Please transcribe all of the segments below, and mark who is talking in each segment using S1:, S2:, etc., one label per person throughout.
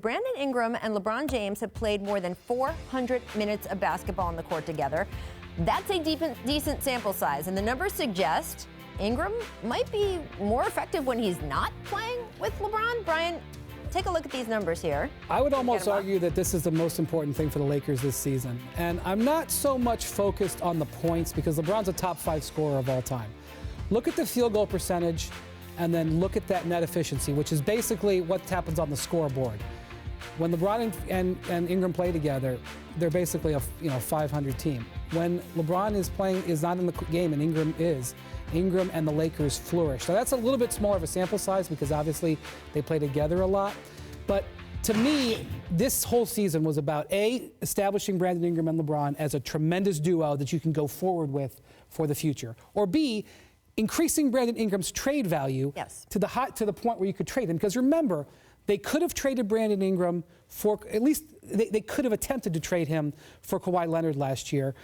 S1: Brandon Ingram and LeBron James have played more than 400 minutes of basketball on the court together. That's a decent sample size, and the numbers suggest Ingram might be more effective when he's not playing with LeBron. Brian, take a look at these numbers here.
S2: I would almost argue that this is the most important thing for the Lakers this season. And I'm not so much focused on the points because LeBron's a top 5 scorer of all time. Look at the field goal percentage and then look at that net efficiency, which is basically what happens on the scoreboard. When LeBron and Ingram play together, they're basically a 500 team. When LeBron is not in the game and Ingram is, Ingram and the Lakers flourish. So that's a little bit smaller of a sample size because obviously they play together a lot. But to me, this whole season was about A, establishing Brandon Ingram and LeBron as a tremendous duo that you can go forward with for the future. Or B, increasing Brandon Ingram's trade value to the point where you could trade him. Because remember, they could have traded Brandon Ingram for, at least they could have attempted to trade him for Kawhi Leonard last year.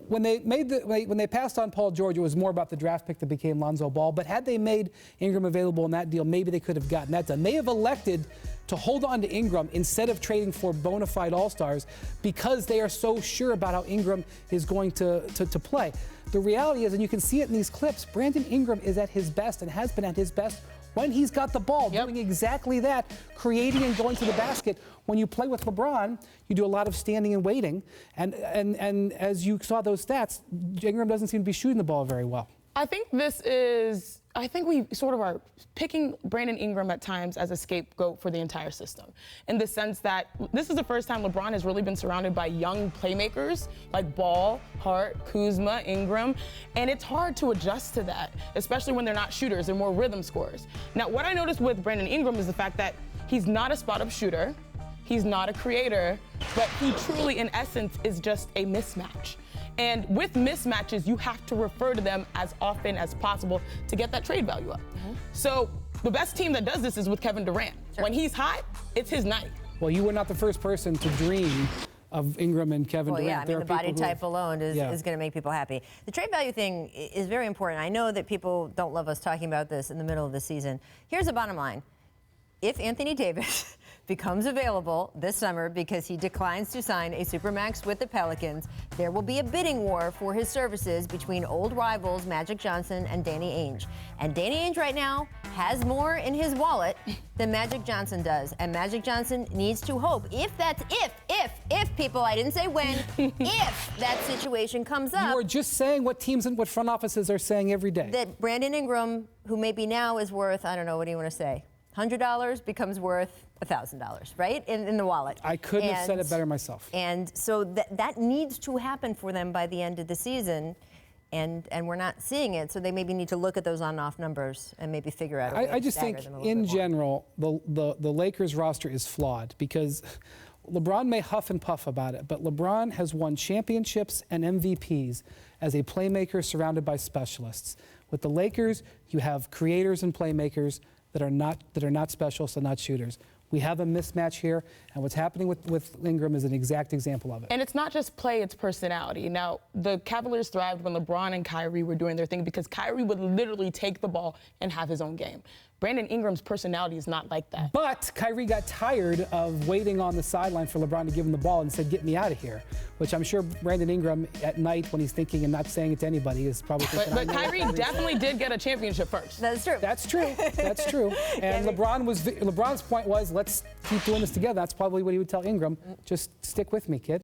S2: When they passed on Paul George, it was more about the draft pick that became Lonzo Ball. But had they made Ingram available in that deal, maybe they could have gotten that done. They have elected to hold on to Ingram instead of trading for bona fide all-stars because they are so sure about how Ingram is going to play. The reality is, and you can see it in these clips, Brandon Ingram is at his best and has been at his best when he's got the ball, doing exactly that, creating and going to the basket. When you play with LeBron, you do a lot of standing and waiting. And as you saw those stats, Ingram doesn't seem to be shooting the ball very well.
S3: I think we sort of are picking Brandon Ingram at times as a scapegoat for the entire system, in the sense that this is the first time LeBron has really been surrounded by young playmakers like Ball, Hart, Kuzma, Ingram, and it's hard to adjust to that, especially when they're not shooters, they're more rhythm scorers. Now, what I noticed with Brandon Ingram is the fact that he's not a spot-up shooter, he's not a creator, but he truly, in essence, is just a mismatch. And with mismatches, you have to refer to them as often as possible to get that trade value up. So the best team that does this is with Kevin Durant. When he's hot, it's his night. Well,
S2: you were not the first person to dream of Ingram and Kevin Durant.
S1: Yeah, I mean, the body type alone is going to make people happy. The trade value thing is very important. I know that people don't love us talking about this in the middle of the season. Here's the bottom line. If Anthony Davis becomes available this summer because he declines to sign a Supermax with the Pelicans, there will be a bidding war for his services between old rivals Magic Johnson and Danny Ainge. And Danny Ainge right now has more in his wallet than Magic Johnson does. And Magic Johnson needs to hope, if people, I didn't say when, if that situation comes up.
S2: You are just saying what teams and what front offices are saying every day.
S1: That Brandon Ingram, who maybe now is worth, I don't know, what do you want to say? $100 becomes worth $1,000, right, in the wallet.
S2: I couldn't have said it better myself.
S1: And so that needs to happen for them by the end of the season, and we're not seeing it. So they maybe need to look at those on-off numbers and maybe figure out a way
S2: I just think, in general, the Lakers roster is flawed because LeBron may huff and puff about it, but LeBron has won championships and MVPs as a playmaker surrounded by specialists. With the Lakers, you have creators and playmakers that are not specialists and not shooters. We have a mismatch here, and what's happening with Ingram is an exact example of it.
S3: And it's not just play, it's personality. Now, the Cavaliers thrived when LeBron and Kyrie were doing their thing because Kyrie would literally take the ball and have his own game. Brandon Ingram's personality is not like that.
S2: But Kyrie got tired of waiting on the sideline for LeBron to give him the ball and said, get me out of here, which I'm sure Brandon Ingram at night when he's thinking and not saying it to anybody is probably thinking.
S3: But Kyrie definitely did get a championship first.
S1: That's true.
S2: That's true. That's true. And LeBron's point was, let's keep doing this together. That's probably what he would tell Ingram. Just stick with me, kid.